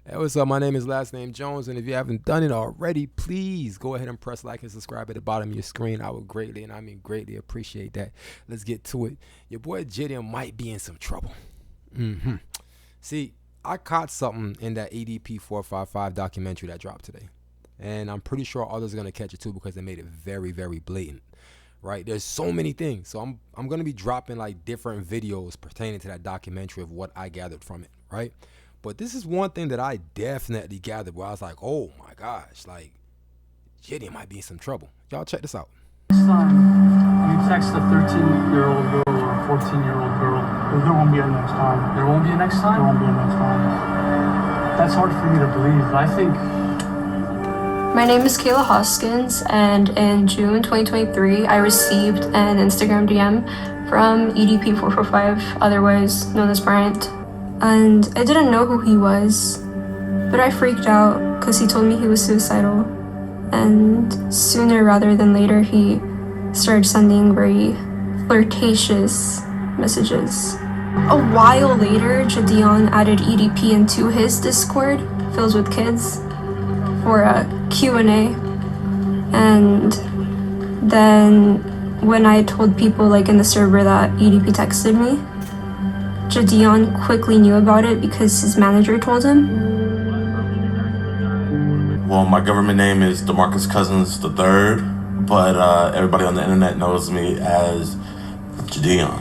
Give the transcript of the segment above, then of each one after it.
Hey, what's up? My name is Last Name Jones, and if you haven't done it already, please go ahead and press like and subscribe at the bottom of your screen. I would greatly, and I mean greatly, appreciate that. Let's get to it. Your boy JIDIAN might be in some trouble. See, I caught something in that EDP455 documentary that dropped today, and I'm pretty sure others are gonna catch it too because they made it very, very blatant. Right? There's so many things, so I'm gonna be dropping like different videos pertaining to that documentary of what I gathered from it. Right? But this is one thing that I definitely gathered where I was like, oh my gosh, like, JD might be in some trouble. Y'all check this out. Next time you text a 13-year-old girl or a 14-year-old girl, there won't be a next time. There won't be a next time? There won't be a next time. That's hard for me to believe. I think... My name is Kayla Hoskins, and in June 2023, I received an Instagram DM from EDP455, otherwise known as Bryant. And I didn't know who he was, but I freaked out because he told me he was suicidal. And sooner rather than later, he started sending very flirtatious messages. A while later, JIDIAN added EDP into his Discord, filled with kids, for a Q&A. And then when I told people like in the server that EDP texted me, JIDIAN quickly knew about it because his manager told him. Well, my government name is DeMarcus Cousins III, but everybody on the internet knows me as JIDIAN.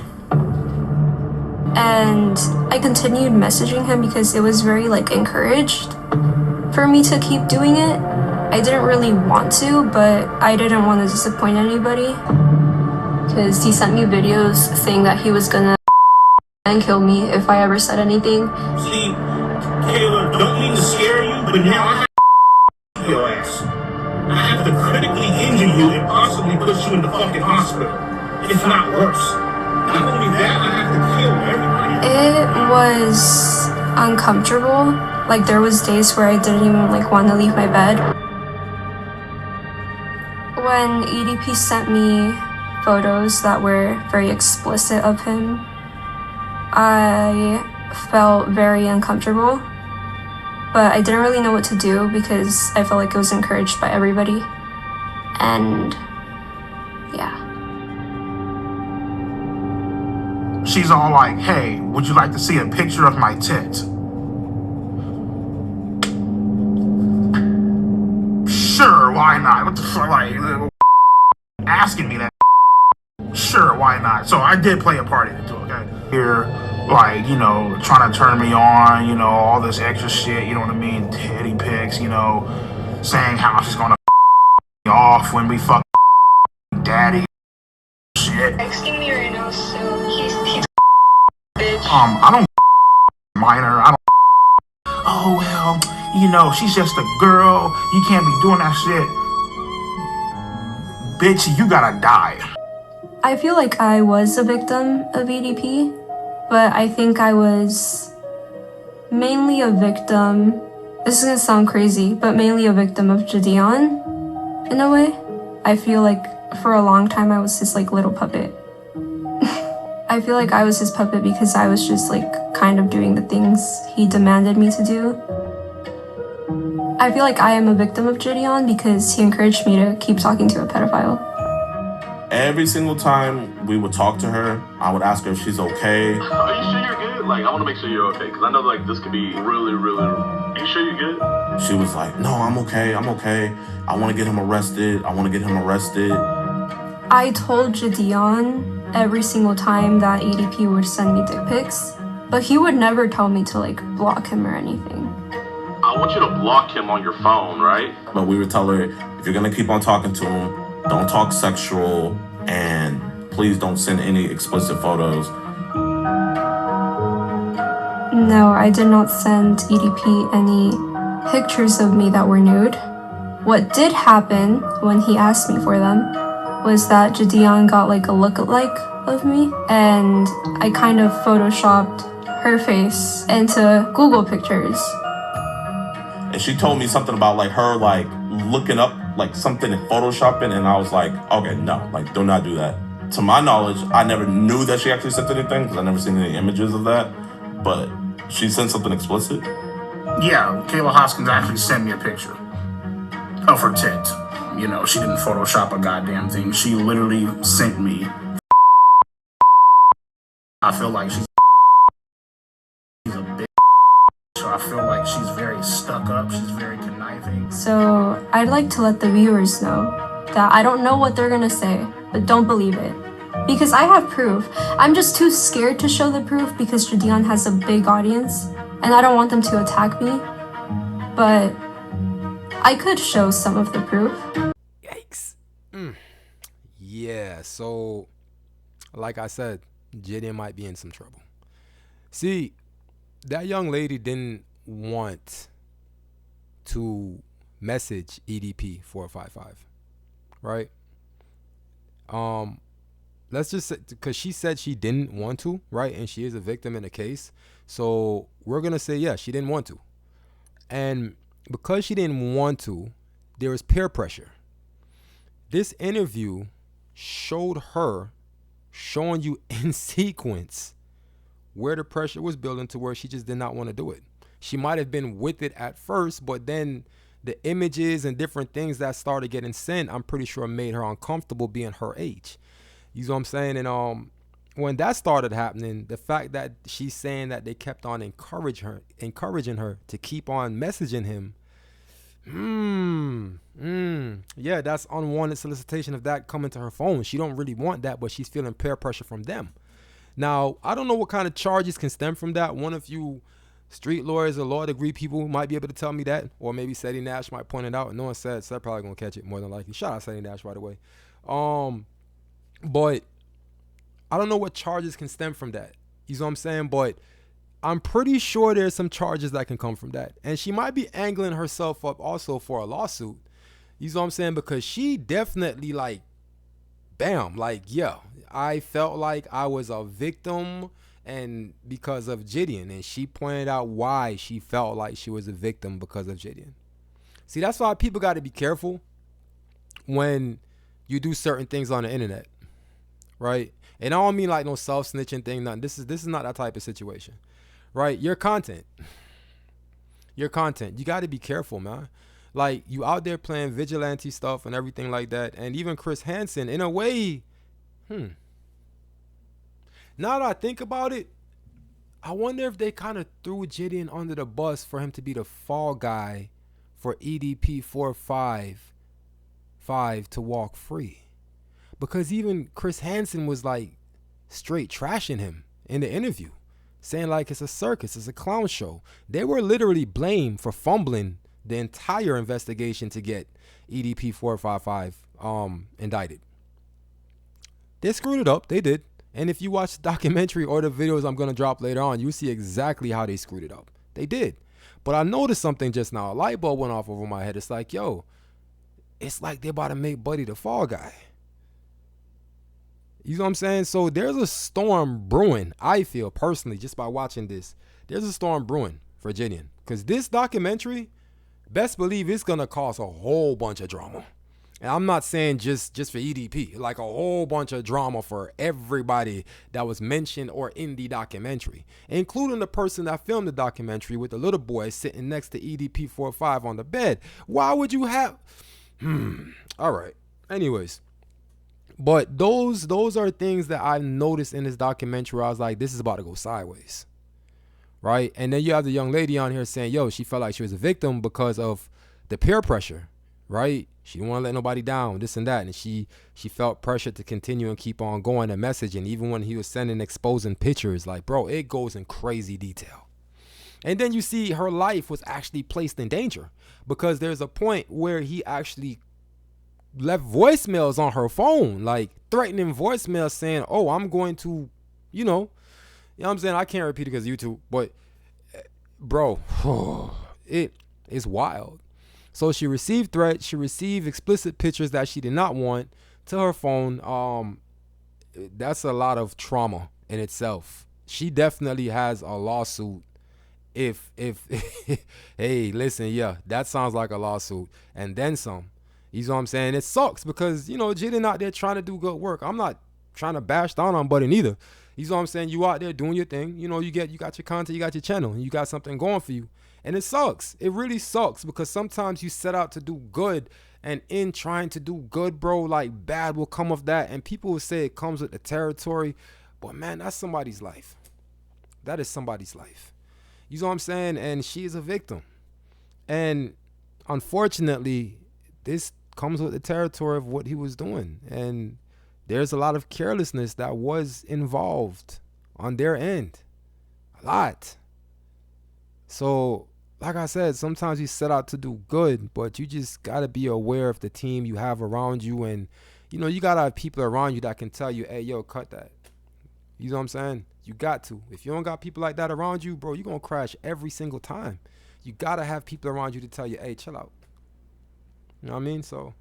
And I continued messaging him because it was very like encouraged for me to keep doing it. I didn't really want to, but I didn't want to disappoint anybody because he sent me videos saying that he was gonna and kill me if I ever said anything. See, Kayla, don't mean to scare you, but now I have to your ass. I have to critically injure you and possibly put you in the fucking hospital. If not worse. Not only that, I have to kill everybody. It was uncomfortable. Like there was days where I didn't even like want to leave my bed. When EDP sent me photos that were very explicit of him, I felt very uncomfortable, but I didn't really know what to do because I felt like it was encouraged by everybody. And yeah. She's all like, hey, would you like to see a picture of my tit? Sure, why not? What the fuck, like, asking me that? Sure, why not? So I did play a part in it too, okay? Here, like, you know, trying to turn me on, you know, all this extra shit, you know what I mean? Titty pics, you know, saying how she's gonna off when we fuck daddy shit. Texting me right now, so he's bitch. I don't minor, I don't. Oh, well, you know, she's just a girl. You can't be doing that shit. Bitch, you gotta die. I feel like I was a victim of EDP, but I think I was mainly a victim. This is gonna sound crazy, but mainly a victim of JIDIAN in a way. I feel like for a long time I was his like little puppet. I feel like I was his puppet because I was just like kind of doing the things he demanded me to do. I feel like I am a victim of JIDIAN because he encouraged me to keep talking to a pedophile. Every single time we would talk to her, I would ask her if she's okay. Are you sure you're good? Like, I want to make sure you're okay, because I know, like, this could be really, really... Are you sure you're good? She was like, no, I'm okay. I want to get him arrested. I told JIDIAN every single time that EDP would send me dick pics, but he would never tell me to, like, block him or anything. I want you to block him on your phone, right? But we would tell her, if you're going to keep on talking to him, don't talk sexual, and please don't send any explicit photos. No, I did not send EDP any pictures of me that were nude. What did happen when he asked me for them was that JIDIAN got like a lookalike of me, and I kind of photoshopped her face into Google pictures. And she told me something about like her like looking up like something in photoshopping, and I was like, okay, no, like do not do that. To my knowledge, I never knew that she actually sent anything because I never seen any images of that, but she sent something explicit. Yeah, Kayla Hoskins actually sent me a picture of her tit. You know, she didn't Photoshop a goddamn thing. She literally sent me. I feel like she's a bitch. So I feel like she's very stuck up. She's very conniving. So I'd like to let the viewers know that I don't know what they're gonna say, but don't believe it. Because I have proof. I'm just too scared to show the proof because JIDIAN has a big audience and I don't want them to attack me. But I could show some of the proof. Yikes. Yeah, so like I said, JIDIAN might be in some trouble. See, that young lady didn't want to message EDP455, right? Let's just say, because she said she didn't want to, right? And she is a victim in the case. So we're going to say, yeah, she didn't want to. And because she didn't want to, there was peer pressure. This interview showed her, showing you in sequence where the pressure was building to where she just did not want to do it. She might have been with it at first, but then the images and different things that started getting sent, I'm pretty sure made her uncomfortable being her age. You know what I'm saying? And when that started happening, the fact that she's saying that they kept on encouraging her to keep on messaging him, yeah, that's unwanted solicitation of that coming to her phone. She don't really want that, but she's feeling peer pressure from them. Now, I don't know what kind of charges can stem from that. One of you street lawyers or law degree people might be able to tell me that, or maybe Seti Nash might point it out. No one said, so they're probably gonna catch it more than likely. Shout out Seti Nash right away. But I don't know what charges can stem from that. You know what I'm saying? But I'm pretty sure there's some charges that can come from that. And she might be angling herself up also for a lawsuit. You know what I'm saying? Because she definitely like, bam, like, yeah, I felt like I was a victim and because of JIDIAN. And she pointed out why she felt like she was a victim because of JIDIAN. See, that's why people got to be careful when you do certain things on the internet. Right? And I don't mean like no self-snitching thing, nothing. This is not that type of situation. Right? Your content. You got to be careful, man. Like, you out there playing vigilante stuff and everything like that. And even Chris Hansen, in a way, now that I think about it, I wonder if they kind of threw JIDIAN under the bus for him to be the fall guy for EDP455 to walk free. Because even Chris Hansen was like straight trashing him in the interview, saying like it's a circus, it's a clown show. They were literally blamed for fumbling the entire investigation to get EDP455 indicted. They screwed it up, they did. And if you watch the documentary or the videos I'm going to drop later on, you see exactly how they screwed it up. They did. But I noticed something just now. A light bulb went off over my head. It's like, yo, it's like they're about to make Buddy the fall guy. You know what I'm saying? So there's a storm brewing, I feel personally, just by watching this. There's a storm brewing for JIDIAN. Because this documentary, best believe it's going to cause a whole bunch of drama. And I'm not saying just for EDP, like a whole bunch of drama for everybody that was mentioned or in the documentary, including the person that filmed the documentary with the little boy sitting next to EDP45 on the bed. Why would you have... All right. Anyways. But those are things that I noticed in this documentary where I was like, this is about to go sideways. Right? And then you have the young lady on here saying, yo, she felt like she was a victim because of the peer pressure. Right? She didn't want to let nobody down, this and that. And she felt pressure to continue and keep on going and messaging. Even when he was sending exposing pictures, like, bro, it goes in crazy detail. And then you see her life was actually placed in danger because there's a point where he actually left voicemails on her phone, like threatening voicemails saying, oh, I'm going to, you know what I'm saying? I can't repeat it because YouTube, but bro, it is wild. So she received threats. She received explicit pictures that she did not want to her phone. That's a lot of trauma in itself. She definitely has a lawsuit. If hey, listen, yeah, that sounds like a lawsuit and then some. You know what I'm saying? It sucks because, you know, JIDIAN out there trying to do good work. I'm not trying to bash down on Buddy neither. You know what I'm saying? You out there doing your thing. You know, you got your content, you got your channel, and you got something going for you. And it sucks. It really sucks because sometimes you set out to do good, and in trying to do good, bro, like bad will come of that. And people will say it comes with the territory. But man, that's somebody's life. That is somebody's life. You know what I'm saying? And she is a victim. And unfortunately, this comes with the territory of what he was doing. And there's a lot of carelessness that was involved on their end. A lot. So, like I said, sometimes you set out to do good, but you just got to be aware of the team you have around you. And, you know, you got to have people around you that can tell you, hey, yo, cut that. You know what I'm saying? You got to. If you don't got people like that around you, bro, you're going to crash every single time. You got to have people around you to tell you, hey, chill out. You know what I mean? So,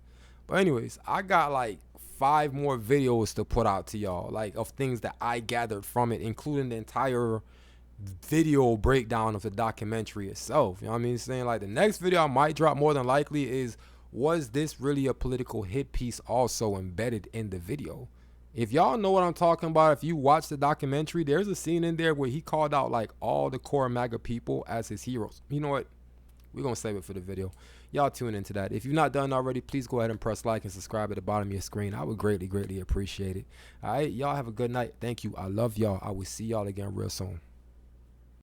but anyways, I got like 5 more videos to put out to y'all, like of things that I gathered from it, including the entire video breakdown of the documentary itself. You know what I mean? Saying like the next video I might drop more than likely is, was this really a political hit piece also embedded in the video? If y'all know what I'm talking about, if you watch the documentary, there's a scene in there where he called out like all the core MAGA people as his heroes. You know what? We're going to save it for the video. Y'all tune into that. If you're not done already, please go ahead and press like and subscribe at the bottom of your screen. I would greatly, greatly appreciate it. All right. Y'all have a good night. Thank you. I love y'all. I will see y'all again real soon.